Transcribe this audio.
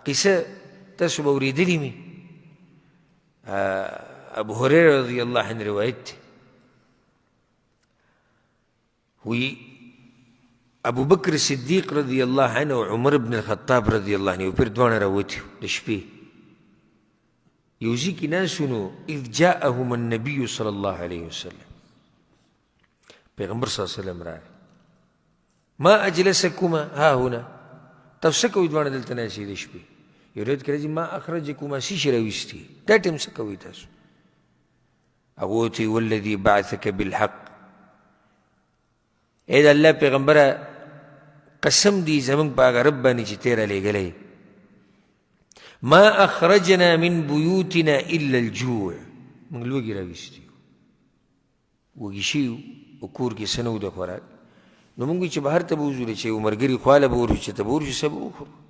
قصه تاسو به اورېدلې مې ابو هريره رضی الله عنه روایت دی وی ابو بکر صدیق رضی الله عنه او عمر بن الخطاب رضی الله عنه پر دواړه راوتي د شپې یو ځای کې ناستو نو اذ جاءهم النبي صلی الله علیه وسلم پیغمبر صلی الله علیه وسلم راغی ما اجلسکما ها هنا تاسو څه کوئ دواړه دلته ناستې د شپې یو روایت کې راځي ما اخرجکما څه شی راویستي دا ټیم څه کوئ تاسو هغه وتوی والذي بعثک بالحق ای د الله پیغمبره قسم دی زمونږ په هغه رب باندې چې تیره لیږلی ما اخرجنا من بیوتنا الا الجوع موږ لوږې راویستي وږي شوي و کور کې څه نه و د خوراک نو موږ چې بهر ته به وځو چې یو ملګري خواله به ورشو چې ته به ورشو څه به وخورو